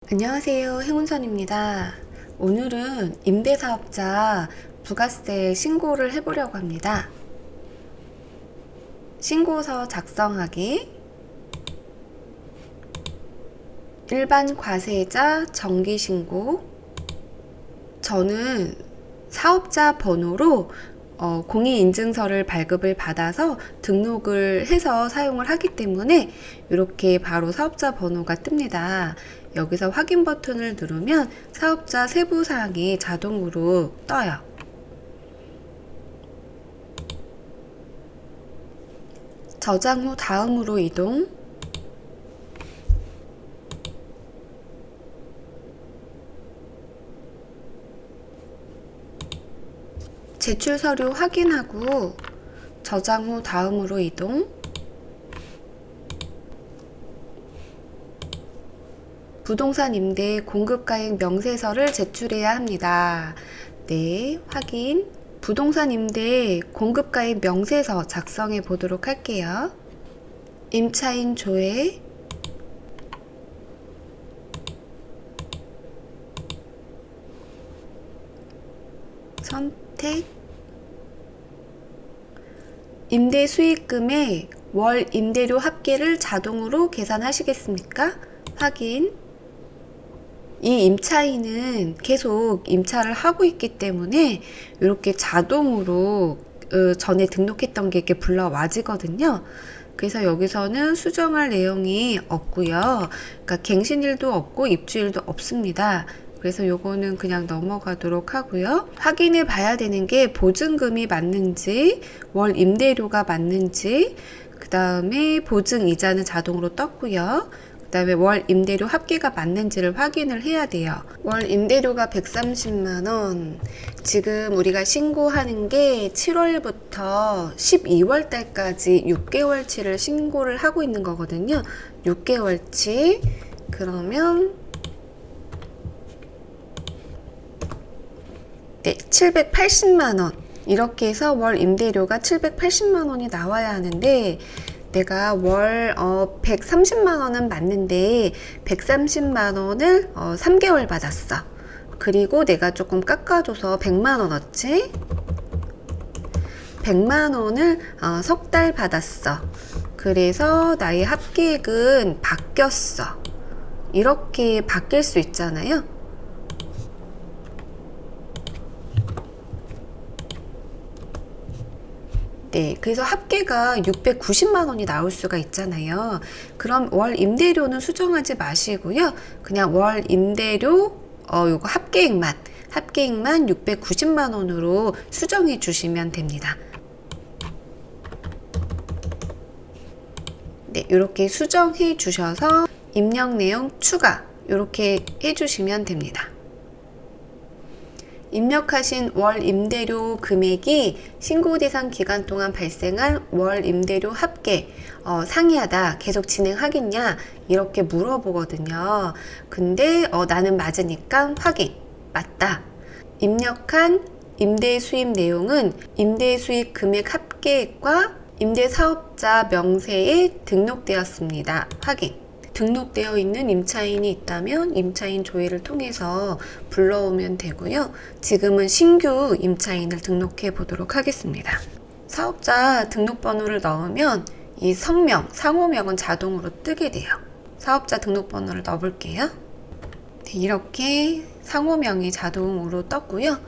안녕하세요. 행운선입니다. 오늘은 임대사업자 부가세 신고를 해보려고 합니다. 신고서 작성하기, 일반 과세자 정기신고. 저는 사업자 번호로 공인인증서를 발급을 받아서 등록을 해서 사용을 하기 때문에 이렇게 바로 사업자 번호가 뜹니다. 여기서 확인 버튼을 누르면 사업자 세부사항이 자동으로 떠요. 저장 후 다음으로 이동. 제출 서류 확인하고 저장 후 다음으로 이동. 부동산 임대 공급가액 명세서를 제출해야 합니다. 네, 확인. 부동산 임대 공급가액 명세서 작성해 보도록 할게요. 임차인 조회, 선택, 임대 수익금의 월 임대료 합계를 자동으로 계산하시겠습니까? 확인. 이 임차인은 계속 임차를 하고 있기 때문에 이렇게 자동으로 전에 등록했던 게 이렇게 불러와지거든요. 그래서 여기서는 수정할 내용이 없고요. 그러니까 갱신일도 없고 입주일도 없습니다. 그래서 요거는 그냥 넘어가도록 하고요. 확인해 봐야 되는 게 보증금이 맞는지, 월 임대료가 맞는지, 그 다음에 보증 이자는 자동으로 떴고요. 그 다음에 월 임대료 합계가 맞는지를 확인을 해야 돼요. 월 임대료가 130만원. 지금 우리가 신고하는 게 7월부터 12월 달까지 6개월치를 신고를 하고 있는 거거든요. 6개월치. 그러면 네, 780만원. 이렇게 해서 월 임대료가 780만원이 나와야 하는데 내가 월 130만원은 맞는데 130만원을 3개월 받았어. 그리고 내가 조금 깎아줘서 100만원어치 100만원을 석 달 받았어. 그래서 나의 합계액은 바뀌었어. 이렇게 바뀔 수 있잖아요. 네, 그래서 합계가 690만원이 나올 수가 있잖아요. 그럼 월 임대료는 수정하지 마시고요. 그냥 월 임대료 요거 합계액만 690만원으로 수정해 주시면 됩니다. 네, 이렇게 수정해 주셔서 입력 내용 추가 이렇게 해 주시면 됩니다. 입력하신 월 임대료 금액이 신고 대상 기간 동안 발생한 월 임대료 합계 상이하다, 계속 진행하겠냐 이렇게 물어보거든요. 근데 나는 맞으니까 확인, 맞다. 입력한 임대 수입 내용은 임대 수익 금액 합계액과 임대 사업자 명세에 등록되었습니다. 확인. 등록되어 있는 임차인이 있다면 임차인 조회를 통해서 불러오면 되고요. 지금은 신규 임차인을 등록해 보도록 하겠습니다. 사업자 등록번호를 넣으면 이 성명, 상호명은 자동으로 뜨게 돼요. 사업자 등록번호를 넣어볼게요. 네, 이렇게 상호명이 자동으로 떴고요.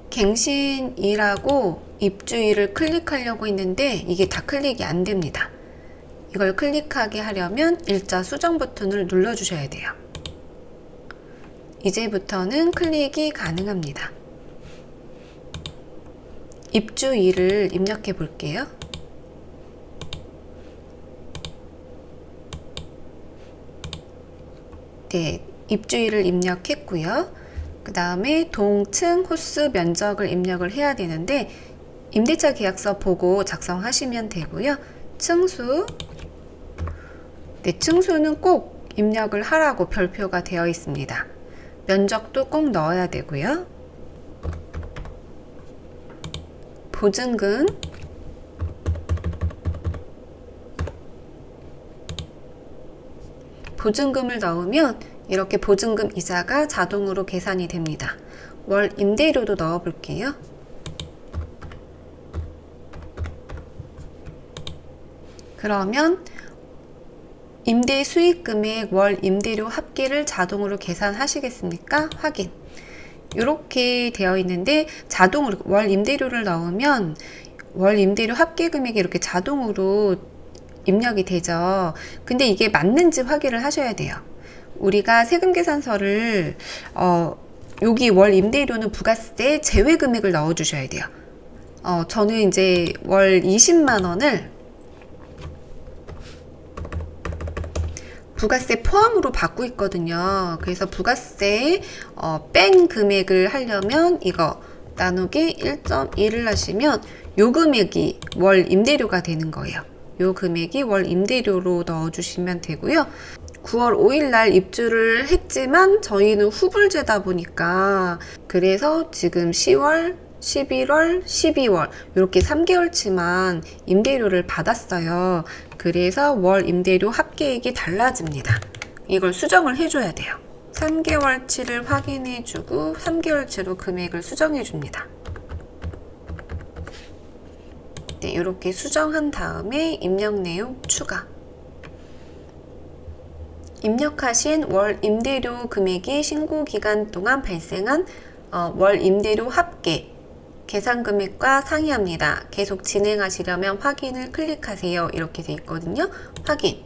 갱신이라고 입주일을 클릭하려고 했는데 이게 다 클릭이 안 됩니다. 이걸 클릭하게 하려면 일자 수정 버튼을 눌러 주셔야 돼요. 이제부터는 클릭이 가능합니다. 입주일을 입력해 볼게요. 네, 입주일을 입력했고요. 그 다음에 동층 호수 면적을 입력을 해야 되는데 임대차 계약서 보고 작성하시면 되고요. 층수, 네, 층수는 꼭 입력을 하라고 별표가 되어 있습니다. 면적도 꼭 넣어야 되고요. 보증금, 보증금을 넣으면 이렇게 보증금 이자가 자동으로 계산이 됩니다. 월 임대료도 넣어 볼게요. 그러면 임대 수익 금액 월 임대료 합계를 자동으로 계산하시겠습니까? 확인. 이렇게 되어 있는데 자동으로 월 임대료를 넣으면 월 임대료 합계 금액이 이렇게 자동으로 입력이 되죠. 근데 이게 맞는지 확인을 하셔야 돼요. 우리가 세금 계산서를 여기 월 임대료는 부가세 제외 금액을 넣어 주셔야 돼요. 저는 이제 월 20만 원을 부가세 포함으로 받고 있거든요. 그래서 부가세 뺀 금액을 하려면 이거 나누기 1.1을 하시면 요 금액이 월 임대료가 되는 거예요. 요 금액이 월 임대료로 넣어주시면 되고요. 9월 5일 날 입주를 했지만 저희는 후불제다 보니까 그래서 지금 10월, 11월, 12월 이렇게 3개월치만 임대료를 받았어요. 그래서 월 임대료 합계액이 달라집니다. 이걸 수정을 해줘야 돼요. 3개월치를 확인해주고 3개월치로 금액을 수정해줍니다. 네, 이렇게 수정한 다음에 입력 내용 추가. 입력하신 월 임대료 금액이 신고 기간 동안 발생한 월 임대료 합계 계산 금액과 상이합니다. 계속 진행하시려면 확인을 클릭하세요. 이렇게 돼 있거든요. 확인.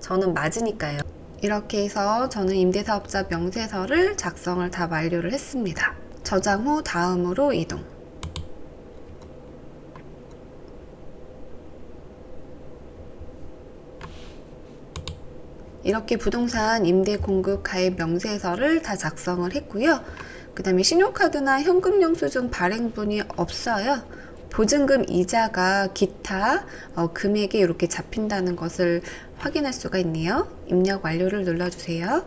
저는 맞으니까요. 이렇게 해서 저는 임대사업자 명세서를 작성을 다 완료를 했습니다. 저장 후 다음으로 이동. 이렇게 부동산 임대 공급 가입 명세서를 다 작성을 했고요. 그 다음에 신용카드나 현금 영수증 발행분이 없어요. 보증금 이자가 기타 금액에 이렇게 잡힌다는 것을 확인할 수가 있네요. 입력 완료를 눌러주세요.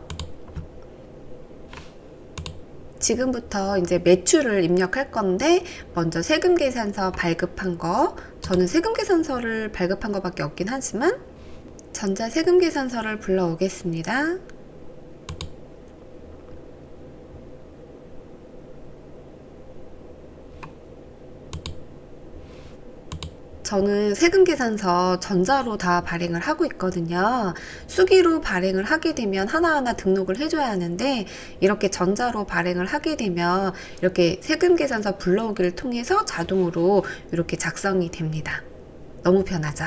지금부터 이제 매출을 입력할 건데 먼저 세금계산서 발급한 거, 저는 세금계산서를 발급한 거밖에 없긴 하지만 전자세금계산서를 불러오겠습니다. 저는 세금계산서 전자로 다 발행을 하고 있거든요. 수기로 발행을 하게 되면 하나하나 등록을 해줘야 하는데 이렇게 전자로 발행을 하게 되면 이렇게 세금계산서 불러오기를 통해서 자동으로 이렇게 작성이 됩니다. 너무 편하죠?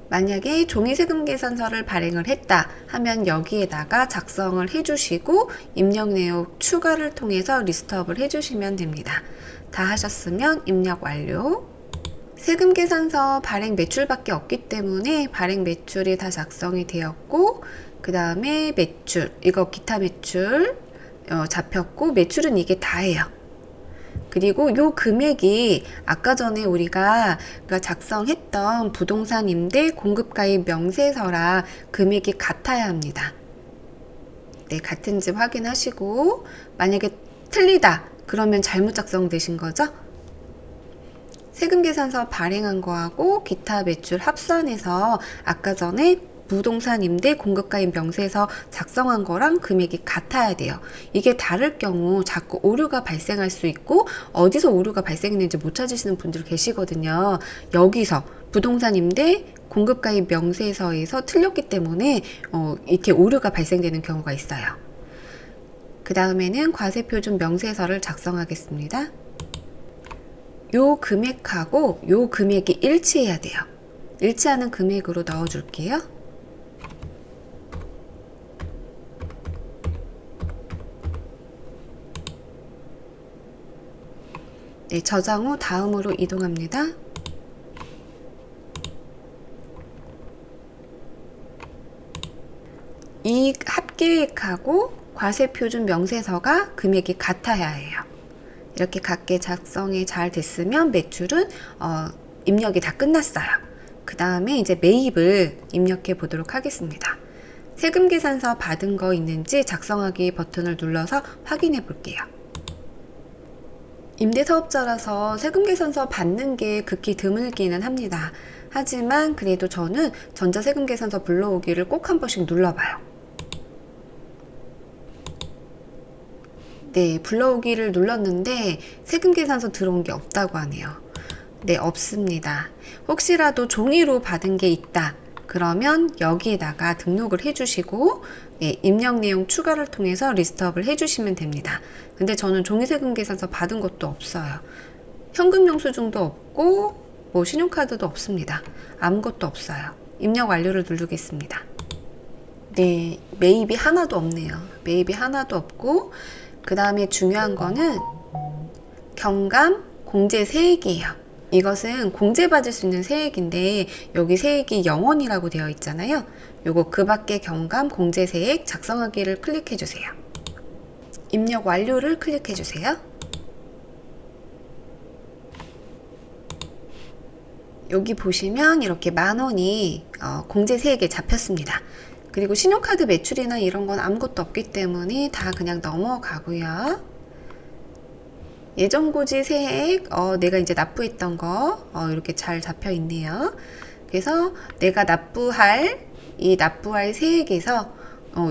만약에 종이세금계산서를 발행을 했다 하면 여기에다가 작성을 해주시고 입력 내용 추가를 통해서 리스트업을 해주시면 됩니다. 다 하셨으면 입력 완료. 세금계산서 발행 매출밖에 없기 때문에 발행 매출이 다 작성이 되었고 그 다음에 매출, 이거 기타 매출 잡혔고 매출은 이게 다예요. 그리고 요 금액이 아까 전에 우리가 작성했던 부동산 임대 공급가입 명세서랑 금액이 같아야 합니다. 네, 같은지 확인하시고 만약에 틀리다 그러면 잘못 작성되신 거죠? 세금계산서 발행한 거하고 기타 매출 합산해서 아까 전에 부동산 임대 공급가입 명세서 작성한 거랑 금액이 같아야 돼요. 이게 다를 경우 자꾸 오류가 발생할 수 있고 어디서 오류가 발생했는지 못 찾으시는 분들 계시거든요. 여기서 부동산 임대 공급가입 명세서에서 틀렸기 때문에 이렇게 오류가 발생되는 경우가 있어요. 그 다음에는 과세표준 명세서를 작성하겠습니다. 요 금액하고 요 금액이 일치해야 돼요. 일치하는 금액으로 넣어줄게요. 네, 저장 후 다음으로 이동합니다. 이익 합계액하고 과세표준 명세서가 금액이 같아야 해요. 이렇게 같게 작성이 잘 됐으면 매출은 입력이 다 끝났어요. 그 다음에 이제 매입을 입력해 보도록 하겠습니다. 세금계산서 받은 거 있는지 작성하기 버튼을 눌러서 확인해 볼게요. 임대사업자라서 세금계산서 받는 게 극히 드물기는 합니다. 하지만 그래도 저는 전자세금계산서 불러오기를 꼭 한 번씩 눌러봐요. 네, 불러오기를 눌렀는데 세금 계산서 들어온 게 없다고 하네요. 네, 없습니다. 혹시라도 종이로 받은 게 있다. 그러면 여기에다가 등록을 해주시고 네, 입력 내용 추가를 통해서 리스트업을 해주시면 됩니다. 근데 저는 종이세금 계산서 받은 것도 없어요. 현금 영수증도 없고 뭐 신용카드도 없습니다. 아무것도 없어요. 입력 완료를 누르겠습니다. 네, 매입이 하나도 없네요. 매입이 하나도 없고 그 다음에 중요한 거는 경감 공제 세액이에요. 이것은 공제받을 수 있는 세액인데 여기 세액이 0원이라고 되어 있잖아요. 요거 그 밖에 경감 공제 세액 작성하기를 클릭해 주세요. 입력 완료를 클릭해 주세요. 여기 보시면 이렇게 10,000원이 공제 세액에 잡혔습니다. 그리고 신용카드 매출이나 이런 건 아무것도 없기 때문에 다 그냥 넘어가고요. 예정고지 세액, 내가 이제 납부했던 거, 이렇게 잘 잡혀 있네요. 그래서 내가 납부할 세액에서,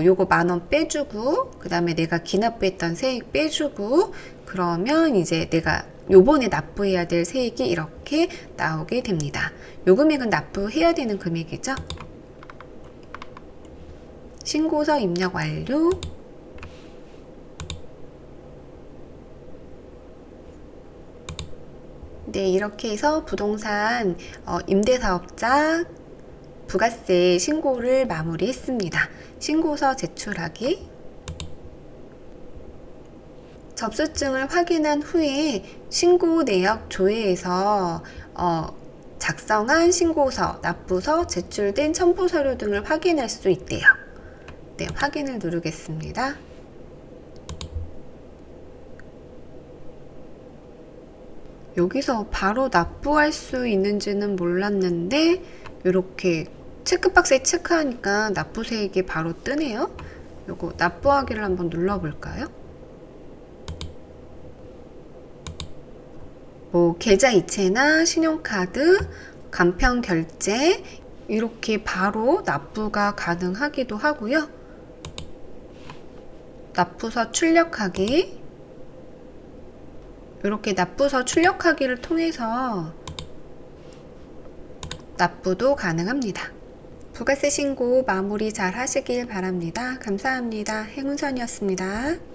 요거 10,000원 빼주고, 그 다음에 내가 기납부했던 세액 빼주고, 그러면 이제 내가 요번에 납부해야 될 세액이 이렇게 나오게 됩니다. 요 금액은 납부해야 되는 금액이죠. 신고서 입력 완료. 네, 이렇게 해서 부동산 임대사업자 부가세 신고를 마무리했습니다. 신고서 제출하기. 접수증을 확인한 후에 신고 내역 조회에서 작성한 신고서, 납부서, 제출된 첨부 서류 등을 확인할 수 있대요. 네, 확인을 누르겠습니다. 여기서 바로 납부할 수 있는지는 몰랐는데 이렇게 체크박스에 체크하니까 납부세액이 바로 뜨네요. 요거 납부하기를 한번 눌러볼까요? 뭐 계좌이체나 신용카드, 간편결제 이렇게 바로 납부가 가능하기도 하고요. 납부서 출력하기, 이렇게 납부서 출력하기를 통해서 납부도 가능합니다. 부가세 신고 마무리 잘 하시길 바랍니다. 감사합니다. 행운선이었습니다.